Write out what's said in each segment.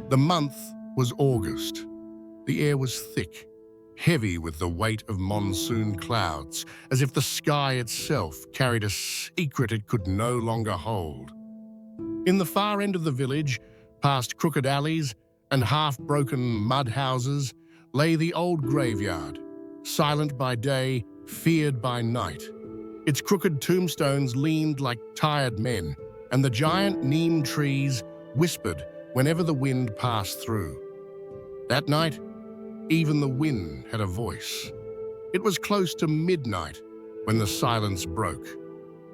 The month was August. The air was thick, heavy with the weight of monsoon clouds, as if the sky itself carried a secret it could no longer hold. In the far end of the village, past crooked alleys and half-broken mud houses, lay the old graveyard, silent by day, feared by night. Its crooked tombstones leaned like tired men, and the giant neem trees whispered whenever the wind passed through. That night, even the wind had a voice. It was close to midnight when the silence broke.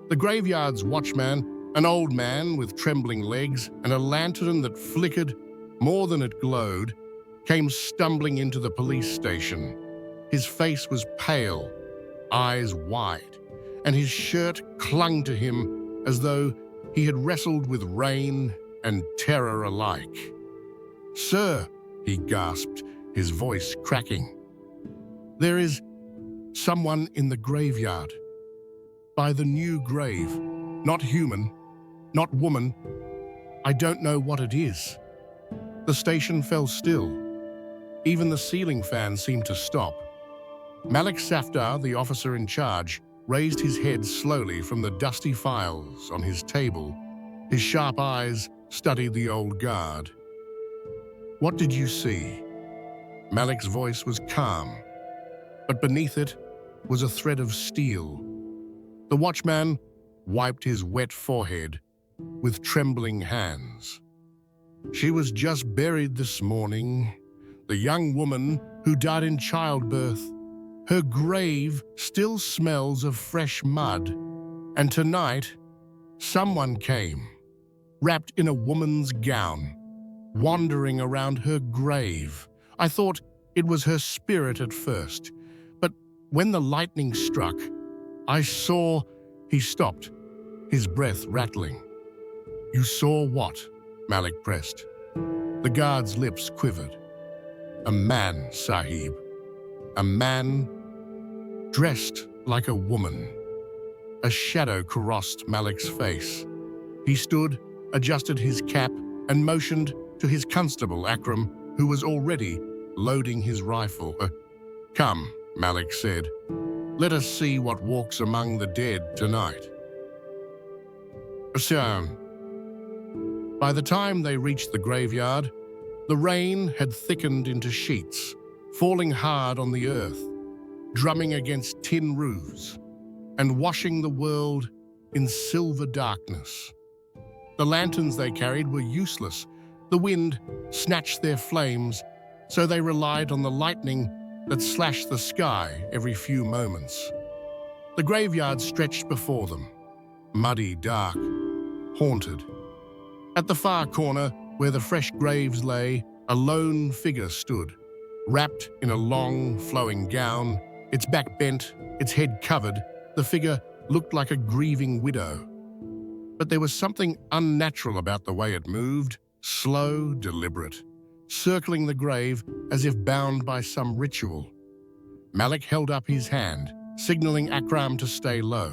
The graveyard's watchman, an old man with trembling legs and a lantern that flickered more than it glowed, came stumbling into the police station. His face was pale, eyes wide, and his shirt clung to him as though he had wrestled with rain and terror alike. "Sir," he gasped, his voice cracking. "There is someone in the graveyard. By the new grave. Not human, not woman. I don't know what it is." The station fell still. Even the ceiling fan seemed to stop. Malik Safdar, the officer in charge, raised his head slowly from the dusty files on his table. His sharp eyes studied the old guard. "What did you see?" Malik's voice was calm, but beneath it was a thread of steel. The watchman wiped his wet forehead with trembling hands. "She was just buried this morning, the young woman who died in childbirth. Her grave still smells of fresh mud, and tonight someone came, wrapped in a woman's gown, wandering around her grave. I thought it was her spirit at first, but when the lightning struck, I saw..." He stopped, his breath rattling. "You saw what?" Malik pressed. The guard's lips quivered. "A man, Sahib. A man dressed like a woman." A shadow crossed Malik's face. He stood, adjusted his cap, and motioned to his constable, Akram, who was already loading his rifle. "Come," Malik said. "Let us see what walks among the dead tonight." By the time they reached the graveyard, the rain had thickened into sheets, falling hard on the earth, drumming against tin roofs, and washing the world in silver darkness. The lanterns they carried were useless. The wind snatched their flames, so they relied on the lightning that slashed the sky every few moments. The graveyard stretched before them, muddy, dark, haunted. At the far corner, where the fresh graves lay, a lone figure stood, wrapped in a long, flowing gown, its back bent, its head covered. The figure looked like a grieving widow. But there was something unnatural about the way it moved, slow, deliberate, circling the grave as if bound by some ritual. Malik held up his hand, signaling Akram to stay low.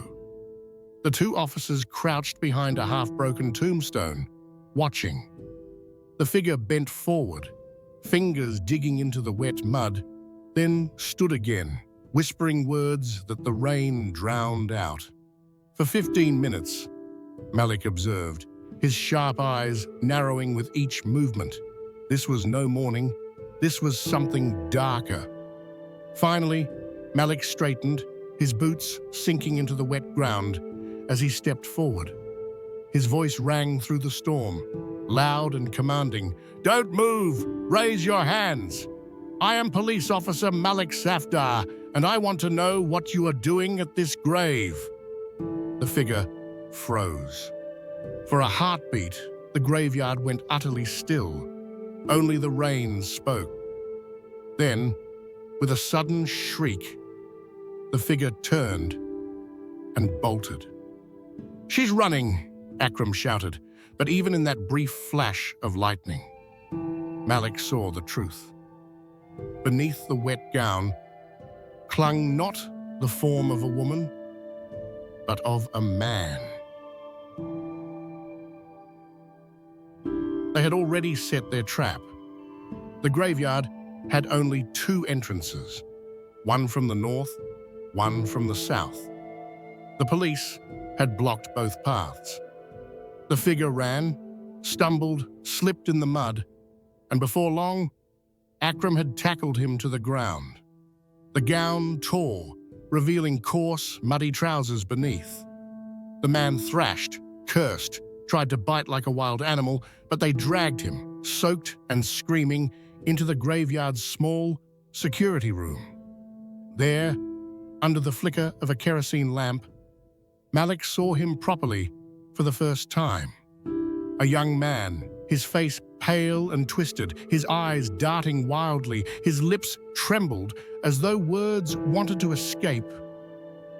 The two officers crouched behind a half-broken tombstone, watching. The figure bent forward, fingers digging into the wet mud, then stood again, whispering words that the rain drowned out. For 15 minutes, Malik observed, his sharp eyes narrowing with each movement. This was no morning. This was something darker. Finally, Malik straightened, his boots sinking into the wet ground as he stepped forward. His voice rang through the storm, loud and commanding. "Don't move! Raise your hands! I am Police Officer Malik Safdar, and I want to know what you are doing at this grave." The figure froze. For a heartbeat, the graveyard went utterly still. Only the rain spoke. Then, with a sudden shriek, the figure turned and bolted. "She's running!" Akram shouted, but even in that brief flash of lightning, Malik saw the truth. Beneath the wet gown clung not the form of a woman, but of a man. They had already set their trap. The graveyard had only two entrances, one from the north, one from the south. The police had blocked both paths. The figure ran, stumbled, slipped in the mud, and before long, Akram had tackled him to the ground. The gown tore, revealing coarse, muddy trousers beneath. The man thrashed, cursed, tried to bite like a wild animal, but they dragged him, soaked and screaming, into the graveyard's small security room. There, under the flicker of a kerosene lamp, Malik saw him properly for the first time. A young man, his face pale and twisted, his eyes darting wildly, his lips trembled as though words wanted to escape,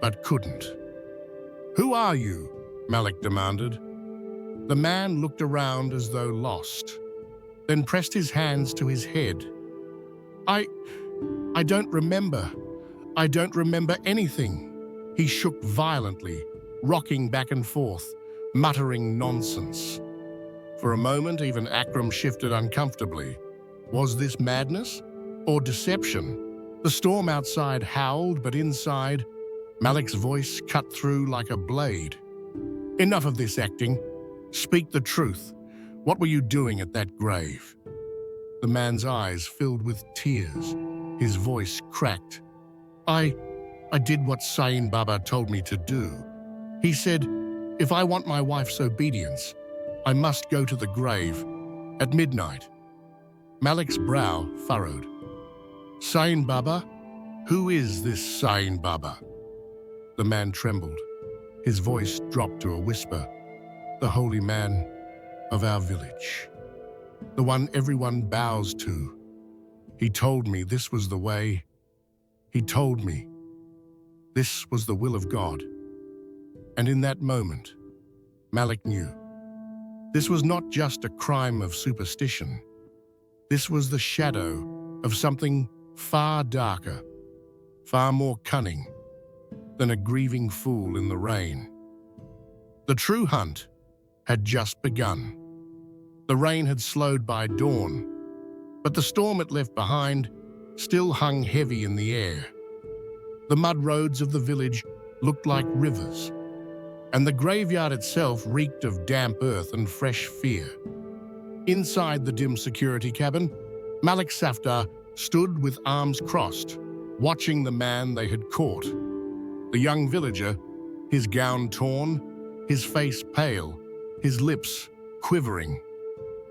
but couldn't. "Who are you?" Malik demanded. The man looked around as though lost, then pressed his hands to his head. I don't remember. I don't remember anything." He shook violently, rocking back and forth, muttering nonsense. For a moment, even Akram shifted uncomfortably. Was this madness or deception? The storm outside howled, but inside, Malik's voice cut through like a blade. "Enough of this acting. Speak the truth. What were you doing at that grave?" The man's eyes filled with tears. His voice cracked. I did what Sain Baba told me to do. He said, if I want my wife's obedience, I must go to the grave at midnight." Malik's brow furrowed. "Sain Baba? Who is this Sain Baba?" The man trembled. His voice dropped to a whisper. "The holy man of our village. The one everyone bows to. He told me this was the way. He told me this was the will of God." And in that moment, Malik knew. This was not just a crime of superstition. This was the shadow of something far darker, far more cunning than a grieving fool in the rain. The true hunt had just begun. The rain had slowed by dawn, but the storm it left behind still hung heavy in the air. The mud roads of the village looked like rivers, and the graveyard itself reeked of damp earth and fresh fear. Inside the dim security cabin, Malik Safdar stood with arms crossed, watching the man they had caught. The young villager, his gown torn, his face pale, his lips quivering,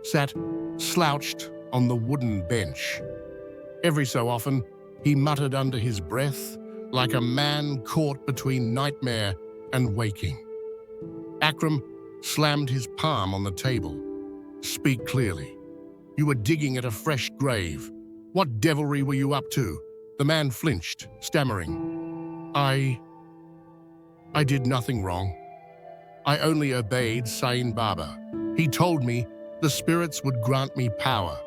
sat slouched on the wooden bench. Every so often, he muttered under his breath, like a man caught between nightmare and waking. Akram slammed his palm on the table. "Speak clearly. You were digging at a fresh grave. What devilry were you up to?" The man flinched, stammering. I did nothing wrong. I only obeyed Sain Baba. He told me the spirits would grant me power,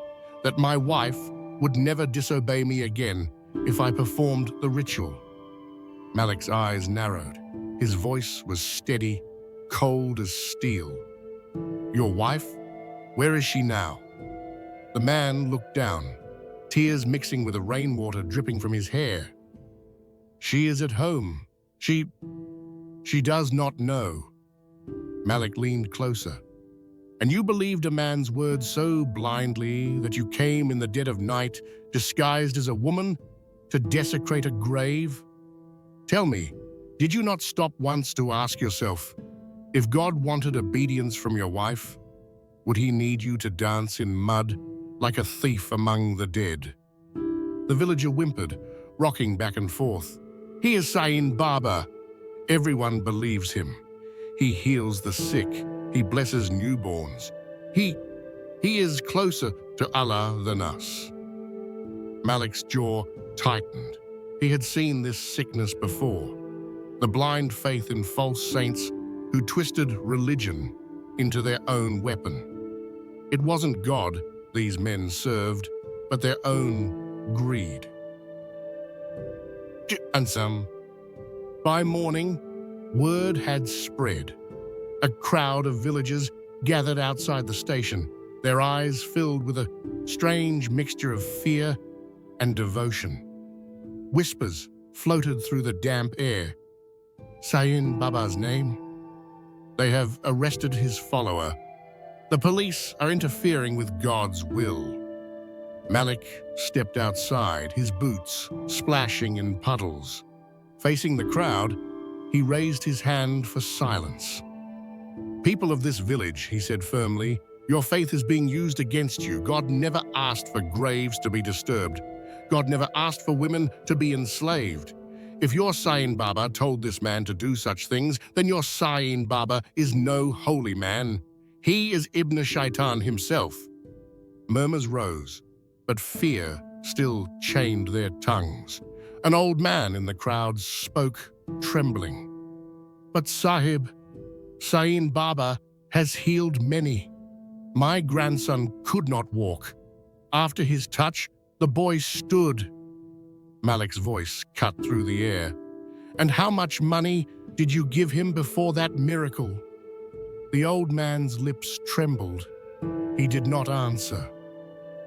that my wife would never disobey me again if I performed the ritual." Malik's eyes narrowed. His voice was steady, cold as steel. "Your wife? Where is she now?" The man looked down, tears mixing with the rainwater dripping from his hair. "She is at home. She does not know." Malik leaned closer. "And you believed a man's words so blindly that you came in the dead of night, disguised as a woman, to desecrate a grave? Tell me, did you not stop once to ask yourself, if God wanted obedience from your wife, would he need you to dance in mud like a thief among the dead?" The villager whimpered, rocking back and forth. "He is Sain Baba. Everyone believes him. He heals the sick. He blesses newborns. He is closer to Allah than us." Malik's jaw tightened. He had seen this sickness before. The blind faith in false saints who twisted religion into their own weapon. It wasn't God these men served, but their own greed. And by morning, word had spread. A crowd of villagers gathered outside the station, their eyes filled with a strange mixture of fear and devotion. Whispers floated through the damp air. Sayin Baba's name? They have arrested his follower. The police are interfering with God's will. Malik stepped outside, his boots splashing in puddles. Facing the crowd, he raised his hand for silence. "People of this village," he said firmly, "your faith is being used against you. God never asked for graves to be disturbed. God never asked for women to be enslaved. If your Sayin Baba told this man to do such things, then your Sayin Baba is no holy man. He is Ibn-e-Shaitan himself." Murmurs rose, but fear still chained their tongues. An old man in the crowd spoke, trembling. "But Sahib, Sayin Baba has healed many. My grandson could not walk. After his touch, the boy stood." Malik's voice cut through the air. "And how much money did you give him before that miracle?" The old man's lips trembled. He did not answer.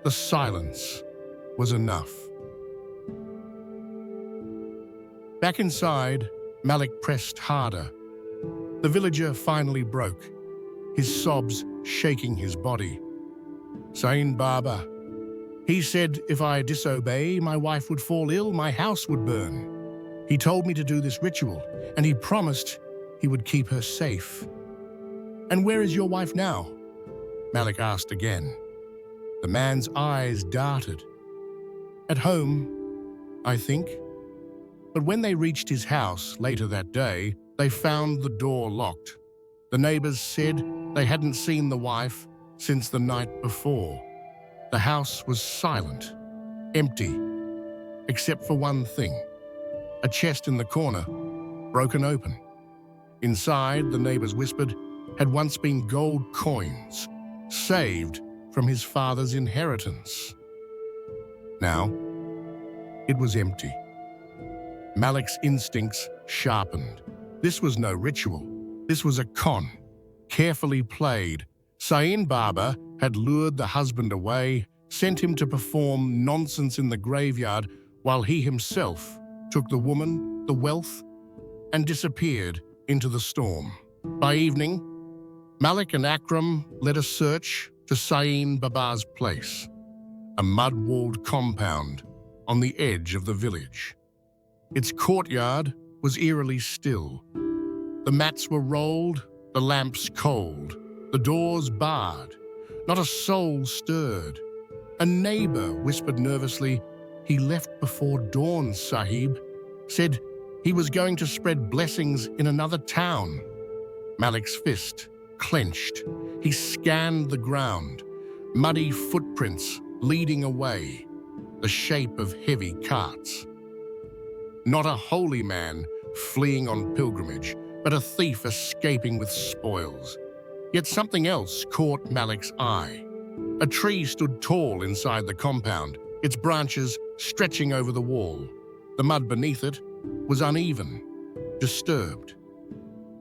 The silence was enough. Back inside, Malik pressed harder. The villager finally broke, his sobs shaking his body. "Sayin Baba, he said if I disobey, my wife would fall ill, my house would burn. He told me to do this ritual, and he promised he would keep her safe." "And where is your wife now?" Malik asked again. The man's eyes darted. "At home, I think." But when they reached his house later that day, they found the door locked. The neighbors said they hadn't seen the wife since the night before. The house was silent, empty, except for one thing: a chest in the corner, broken open. Inside, the neighbors whispered, had once been gold coins, saved from his father's inheritance. Now, it was empty. Malik's instincts sharpened. This was no ritual. This was a con, carefully played. Sayin Baba had lured the husband away, sent him to perform nonsense in the graveyard, while he himself took the woman, the wealth, and disappeared into the storm. By evening, Malik and Akram led a search to Sayin Baba's place, a mud-walled compound on the edge of the village. Its courtyard was eerily still. The mats were rolled, the lamps cold, the doors barred. Not a soul stirred. A neighbor whispered nervously, "He left before dawn, Sahib. Said he was going to spread blessings in another town." Malik's fist clenched. He scanned the ground, muddy footprints leading away, the shape of heavy carts. Not a holy man fleeing on pilgrimage, but a thief escaping with spoils. Yet something else caught Malik's eye. A tree stood tall inside the compound, its branches stretching over the wall. The mud beneath it was uneven, disturbed.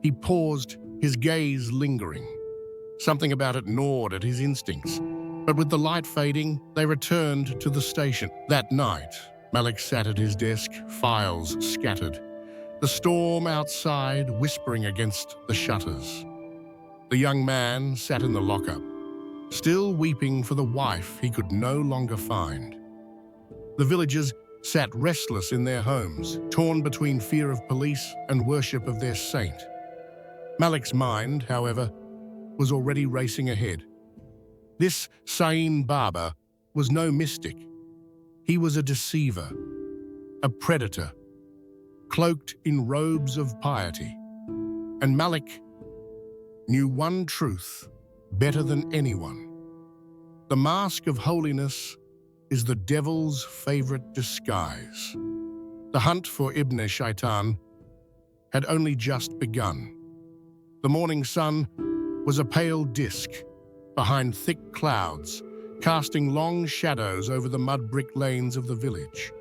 He paused, his gaze lingering. Something about it gnawed at his instincts. But with the light fading, they returned to the station. That night, Malik sat at his desk, files scattered. The storm outside whispering against the shutters. The young man sat in the lockup, still weeping for the wife he could no longer find. The villagers sat restless in their homes, torn between fear of police and worship of their saint. Malik's mind, however, was already racing ahead. This Sayin Baba was no mystic. He was a deceiver, a predator, cloaked in robes of piety. And Malik knew one truth better than anyone. The mask of holiness is the devil's favorite disguise. The hunt for Ibn-e-Shaitan had only just begun. The morning sun was a pale disk behind thick clouds, casting long shadows over the mud brick lanes of the village.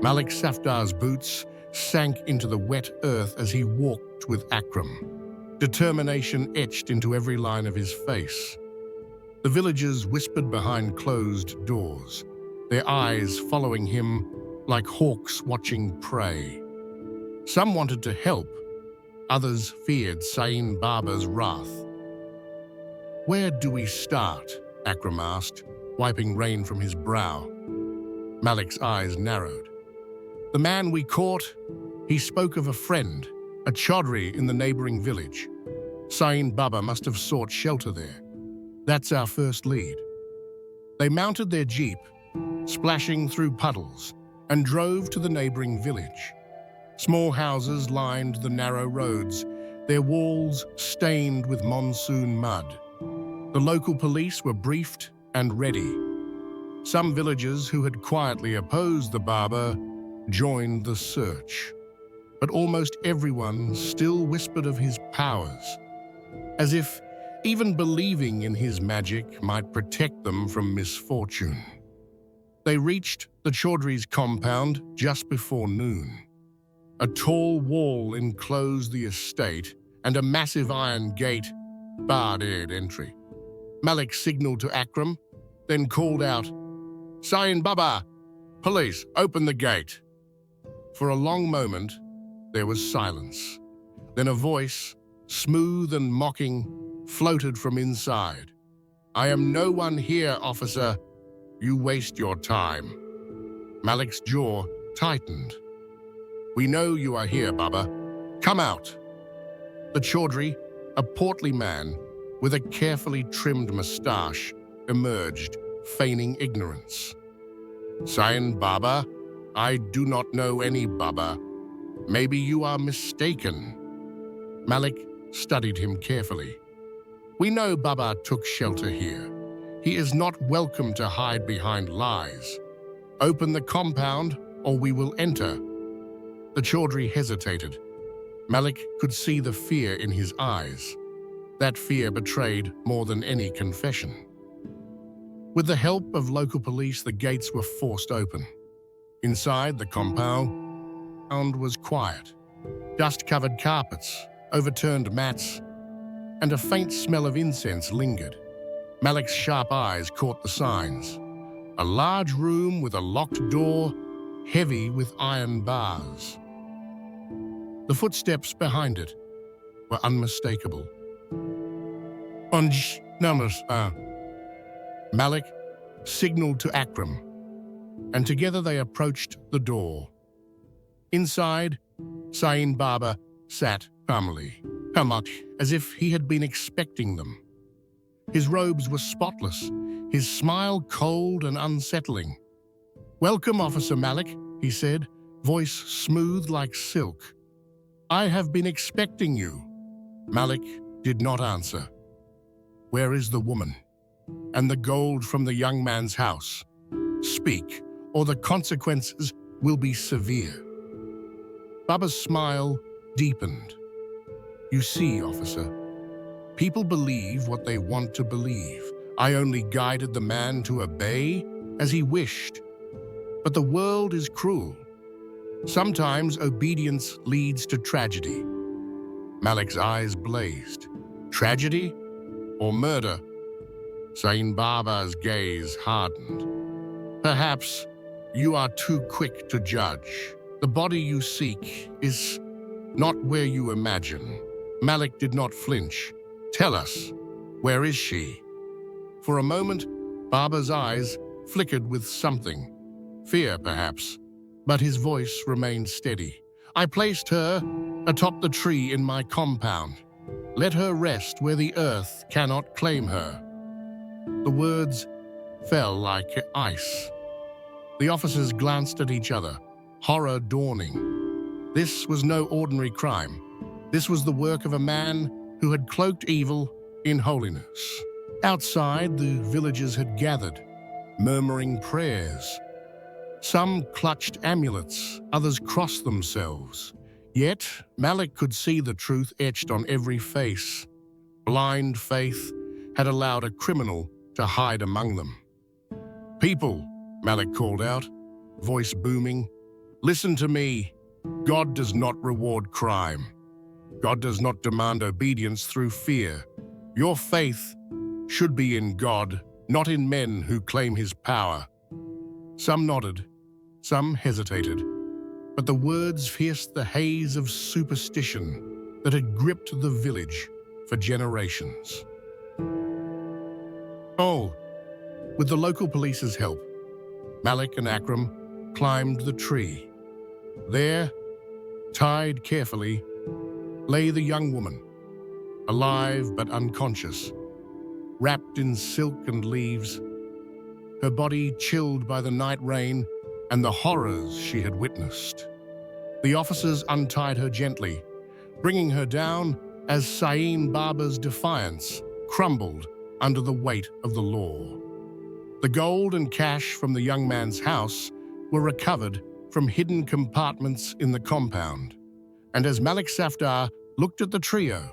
Malik Safdar's boots sank into the wet earth as he walked with Akram, determination etched into every line of his face. The villagers whispered behind closed doors, their eyes following him like hawks watching prey. Some wanted to help, others feared Sain Baba's wrath. "Where do we start?" Akram asked, wiping rain from his brow. Malik's eyes narrowed. "The man we caught, he spoke of a friend, a chaudhry in the neighboring village. Sain Baba must have sought shelter there. That's our first lead." They mounted their jeep, splashing through puddles, and drove to the neighboring village. Small houses lined the narrow roads, their walls stained with monsoon mud. The local police were briefed and ready. Some villagers who had quietly opposed the Baba joined the search, but almost everyone still whispered of his powers, as if even believing in his magic might protect them from misfortune. They reached the chaudhry's compound just before noon. A tall wall enclosed the estate, and a massive iron gate barred entry. Malik signaled to Akram, then called out, "Sain Baba! Police, open the gate!" For a long moment, there was silence. Then a voice, smooth and mocking, floated from inside. "I am no one here, officer. You waste your time." Malik's jaw tightened. "We know you are here, Baba. Come out." The chaudhry, a portly man with a carefully trimmed moustache, emerged, feigning ignorance. "Sain Baba, I do not know any Baba. Maybe you are mistaken." Malik studied him carefully. "We know Baba took shelter here. He is not welcome to hide behind lies. Open the compound, or we will enter." The chaudhry hesitated. Malik could see the fear in his eyes. That fear betrayed more than any confession. With the help of local police, the gates were forced open. Inside the compound was quiet. Dust-covered carpets, overturned mats, and a faint smell of incense lingered. Malik's sharp eyes caught the signs. A large room with a locked door, heavy with iron bars. The footsteps behind it were unmistakable. "Unj numbers." Malik signaled to Akram, and together they approached the door. Inside, Sain Baba sat calmly, as if he had been expecting them. His robes were spotless, his smile cold and unsettling. "Welcome, Officer Malik," he said, voice smooth like silk. "I have been expecting you." Malik did not answer. "Where is the woman? And the gold from the young man's house? Speak, or the consequences will be severe." Baba's smile deepened. "You see, officer, people believe what they want to believe. I only guided the man to obey as he wished. But the world is cruel. Sometimes obedience leads to tragedy." Malik's eyes blazed. "Tragedy or murder?" Sain Baba's gaze hardened. "Perhaps you are too quick to judge. The body you seek is not where you imagine." Malik did not flinch. "Tell us, where is she?" For a moment, Baba's eyes flickered with something. Fear, perhaps, but his voice remained steady. "I placed her atop the tree in my compound. Let her rest where the earth cannot claim her." The words fell like ice. The officers glanced at each other, horror dawning. This was no ordinary crime. This was the work of a man who had cloaked evil in holiness. Outside, the villagers had gathered, murmuring prayers. Some clutched amulets, others crossed themselves. Yet, Malik could see the truth etched on every face. Blind faith had allowed a criminal to hide among them. "People," Malik called out, voice booming, "listen to me. God does not reward crime. God does not demand obedience through fear. Your faith should be in God, not in men who claim his power. Some nodded, some hesitated, but the words pierced the haze of superstition that had gripped the village for generations. Oh, with the local police's help, Malik and Akram climbed the tree. There, tied carefully, lay the young woman, alive but unconscious, wrapped in silk and leaves, her body chilled by the night rain and the horrors she had witnessed. The officers untied her gently, bringing her down as Sain Baba's defiance crumbled under the weight of the law. The gold and cash from the young man's house were recovered from hidden compartments in the compound, and as Malik Safdar looked at the trio,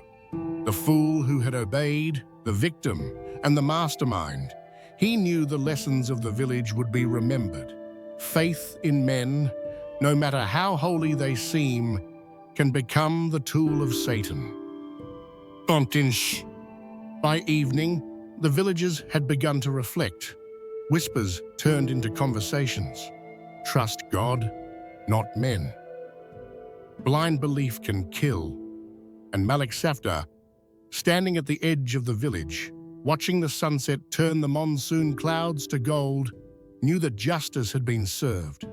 the fool who had obeyed, the victim, and the mastermind, he knew the lessons of the village would be remembered. Faith in men, no matter how holy they seem, can become the tool of Satan. Bontinsh. By evening, the villagers had begun to reflect. Whispers turned into conversations. Trust God, not men. Blind belief can kill. And Malik Safdar, standing at the edge of the village, watching the sunset turn the monsoon clouds to gold, knew that justice had been served.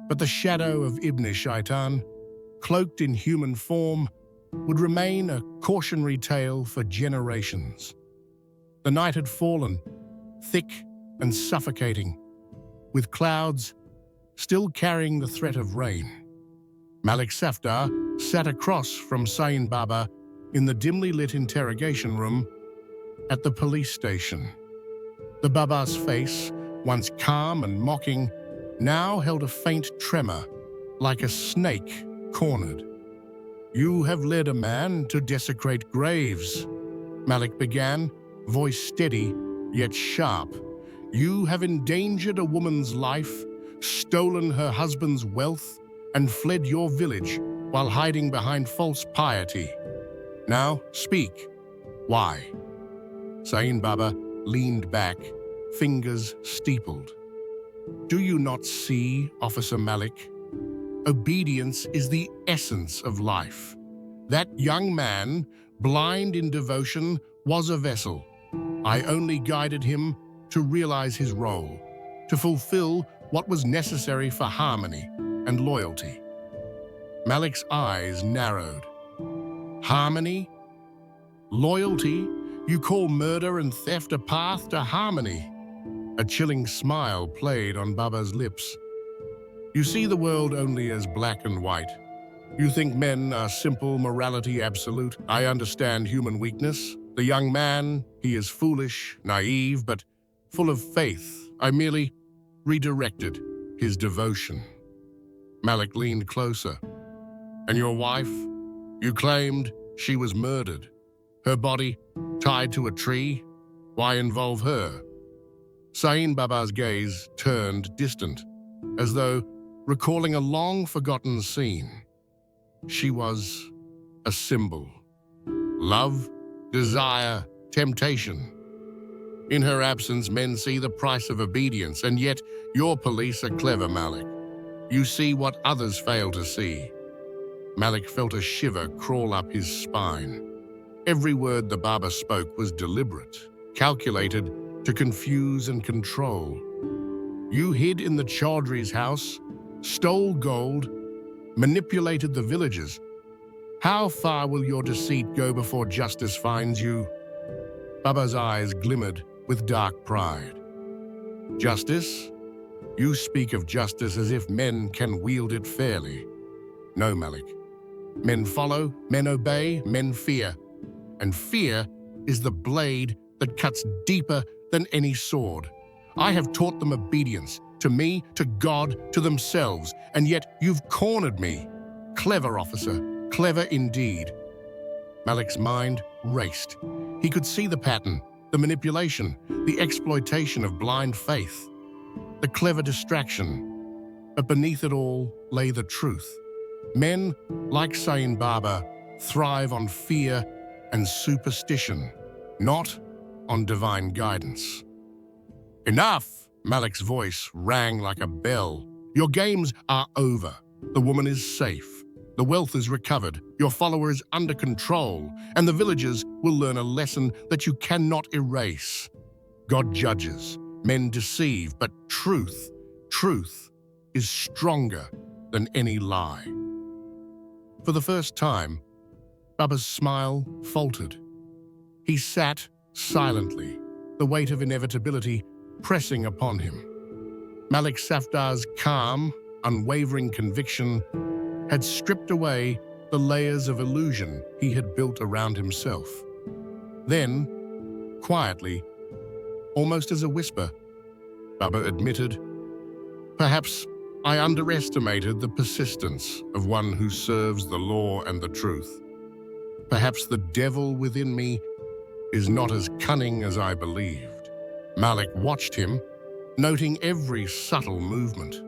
But the shadow of Ibn-e-Shaitan, cloaked in human form, would remain a cautionary tale for generations. The night had fallen, thick and suffocating, with clouds still carrying the threat of rain. Malik Safdar sat across from Sain Baba in the dimly lit interrogation room at the police station. The Baba's face, once calm and mocking, now held a faint tremor, like a snake cornered. "You have led a man to desecrate graves," Malik began, voice steady yet sharp. "You have endangered a woman's life, stolen her husband's wealth, and fled your village while hiding behind false piety. Now speak. Why?" Sain Baba leaned back, fingers steepled. "Do you not see, Officer Malik? Obedience is the essence of life. That young man, blind in devotion, was a vessel. I only guided him to realize his role, to fulfill what was necessary for harmony and loyalty." Malik's eyes narrowed. Harmony? Loyalty? You call murder and theft a path to harmony? A chilling smile played on Baba's lips. "You see the world only as black and white. You think men are simple, morality absolute. I understand human weakness. The young man, he is foolish, naive, but full of faith. I merely redirected his devotion." Malik leaned closer. "And your wife? You claimed she was murdered. Her body tied to a tree? Why involve her?" Sain Baba's gaze turned distant, as though recalling a long-forgotten scene. She was a symbol. Love, desire, temptation. In her absence, men see the price of obedience, and yet your police are clever, Malik. You see what others fail to see. Malik felt a shiver crawl up his spine. Every word the Baba spoke was deliberate, calculated to confuse and control. You hid in the Chaudhry's house, stole gold, manipulated the villagers. How far will your deceit go before justice finds you? Baba's eyes glimmered with dark pride. Justice? You speak of justice as if men can wield it fairly. No, Malik. Men follow, men obey, men fear. And fear is the blade that cuts deeper than any sword. I have taught them obedience, to me, to God, to themselves, and yet you've cornered me. Clever, officer, clever indeed. Malik's mind raced. He could see the pattern, the manipulation, the exploitation of blind faith, the clever distraction. But beneath it all lay the truth. Men, like Sain Baba, thrive on fear and superstition, not on divine guidance. "Enough!" Malik's voice rang like a bell. "Your games are over. The woman is safe. The wealth is recovered. Your follower is under control. And the villagers will learn a lesson that you cannot erase. God judges. Men deceive. But truth is stronger than any lie." For the first time, Baba's smile faltered. He sat silently, the weight of inevitability pressing upon him. Malik Safdar's calm, unwavering conviction had stripped away the layers of illusion he had built around himself. Then, quietly, almost as a whisper, Baba admitted, "Perhaps I underestimated the persistence of one who serves the law and the truth. Perhaps the devil within me is not as cunning as I believed." Malik watched him, noting every subtle movement.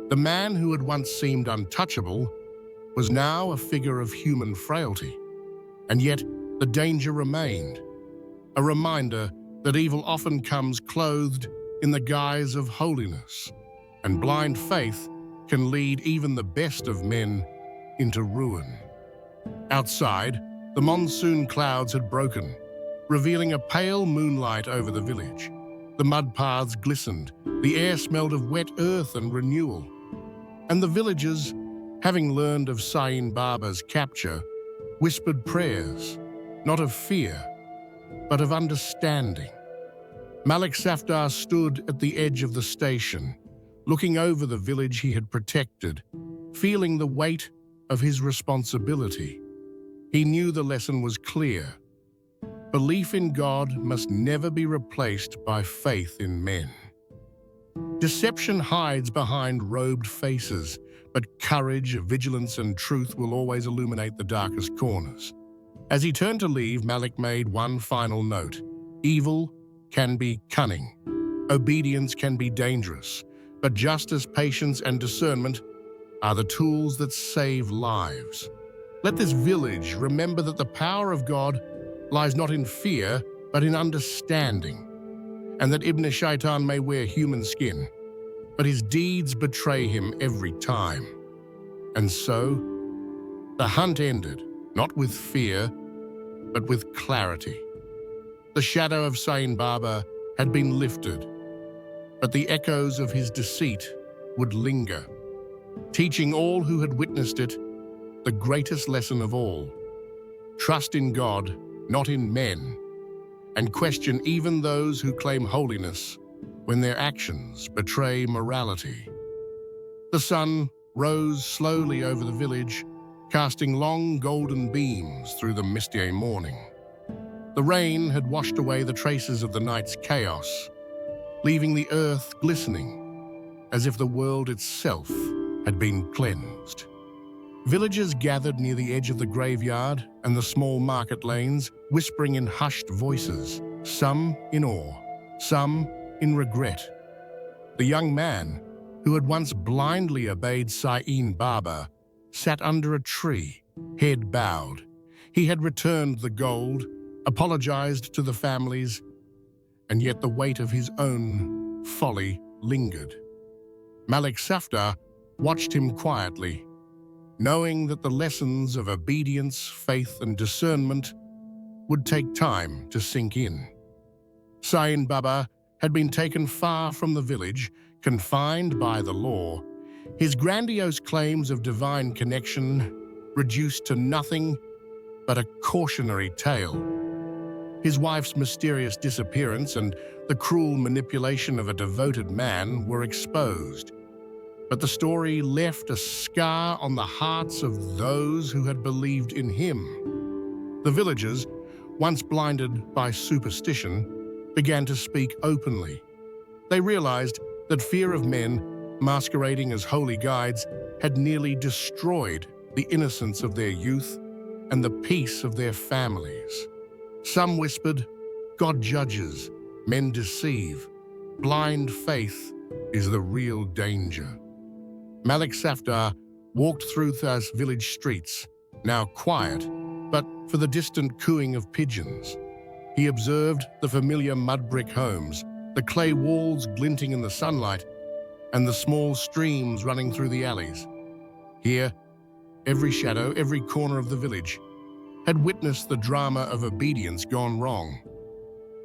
The man who had once seemed untouchable was now a figure of human frailty. And yet the danger remained, a reminder that evil often comes clothed in the guise of holiness, and blind faith can lead even the best of men into ruin. Outside, the monsoon clouds had broken, revealing a pale moonlight over the village. The mud paths glistened, the air smelled of wet earth and renewal. And the villagers, having learned of Sain Baba's capture, whispered prayers, not of fear, but of understanding. Malik Safdar stood at the edge of the station, looking over the village he had protected, feeling the weight of his responsibility. He knew the lesson was clear. Belief in God must never be replaced by faith in men. Deception hides behind robed faces, but courage, vigilance, and truth will always illuminate the darkest corners. As he turned to leave, Malik made one final note. Evil can be cunning. Obedience can be dangerous. But justice, patience, and discernment are the tools that save lives. Let this village remember that the power of God lies not in fear, but in understanding, and that Ibn-e-Shaitan may wear human skin, but his deeds betray him every time. And so, the hunt ended, not with fear, but with clarity. The shadow of Sain Baba had been lifted, but the echoes of his deceit would linger, teaching all who had witnessed it the greatest lesson of all: trust in God, not in men, and question even those who claim holiness when their actions betray morality. The sun rose slowly over the village, casting long golden beams through the misty morning. The rain had washed away the traces of the night's chaos, leaving the earth glistening as if the world itself had been cleansed. Villagers gathered near the edge of the graveyard and the small market lanes, whispering in hushed voices, some in awe, some in regret. The young man, who had once blindly obeyed Sain Baba, sat under a tree, head bowed. He had returned the gold, apologized to the families, and yet the weight of his own folly lingered. Malik Safdar watched him quietly, knowing that the lessons of obedience, faith, and discernment would take time to sink in. Sain Baba had been taken far from the village, confined by the law, his grandiose claims of divine connection reduced to nothing but a cautionary tale. His wife's mysterious disappearance and the cruel manipulation of a devoted man were exposed, but the story left a scar on the hearts of those who had believed in him. The villagers, once blinded by superstition, began to speak openly. They realized that fear of men, masquerading as holy guides, had nearly destroyed the innocence of their youth and the peace of their families. Some whispered, "God judges, men deceive. Blind faith is the real danger." Malik Safdar walked through those village streets, now quiet, but for the distant cooing of pigeons. He observed the familiar mud-brick homes, the clay walls glinting in the sunlight, and the small streams running through the alleys. Here, every shadow, every corner of the village had witnessed the drama of obedience gone wrong.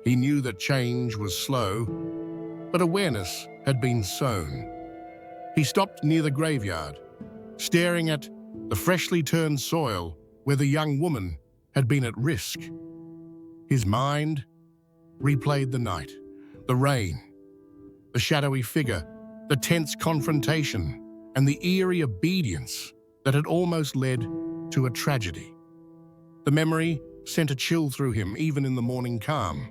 He knew that change was slow, but awareness had been sown. He stopped near the graveyard, staring at the freshly turned soil where the young woman had been at risk. His mind replayed the night, the rain, the shadowy figure, the tense confrontation, and the eerie obedience that had almost led to a tragedy. The memory sent a chill through him even in the morning calm.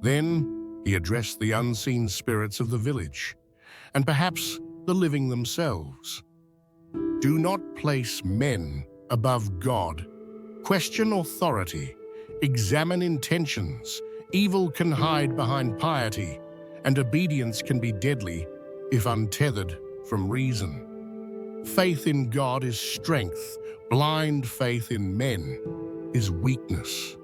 Then he addressed the unseen spirits of the village, and perhaps the living themselves. Do not place men above God. Question authority. Examine intentions. Evil can hide behind piety, and obedience can be deadly if untethered from reason. Faith in God is strength. Blind faith in men is weakness.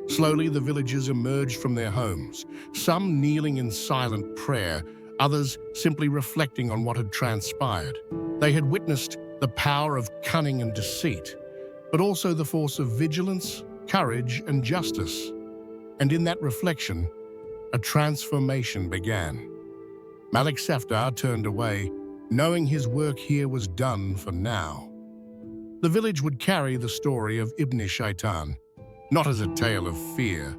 Slowly, the villagers emerged from their homes, some kneeling in silent prayer, others simply reflecting on what had transpired. They had witnessed the power of cunning and deceit, but also the force of vigilance, courage, and justice. And in that reflection, a transformation began. Malik Safdar turned away, knowing his work here was done for now. The village would carry the story of Ibn-e-Shaitan, not as a tale of fear,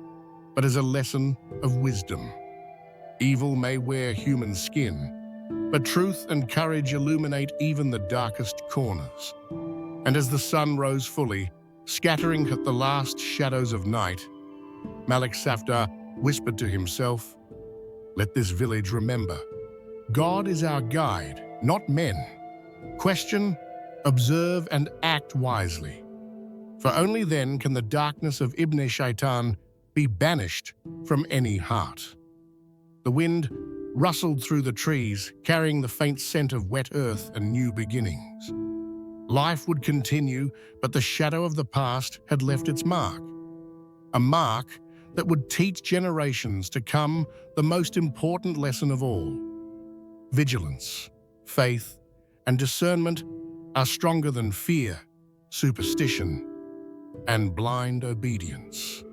but as a lesson of wisdom. Evil may wear human skin, but truth and courage illuminate even the darkest corners. And as the sun rose fully, scattering at the last shadows of night, Malik Safdar whispered to himself, "Let this village remember, God is our guide, not men. Question, observe, and act wisely. For only then can the darkness of Ibn-e-Shaitan be banished from any heart." The wind rustled through the trees, carrying the faint scent of wet earth and new beginnings. Life would continue, but the shadow of the past had left its mark. A mark that would teach generations to come the most important lesson of all. Vigilance, faith, and discernment are stronger than fear, superstition, and blind obedience.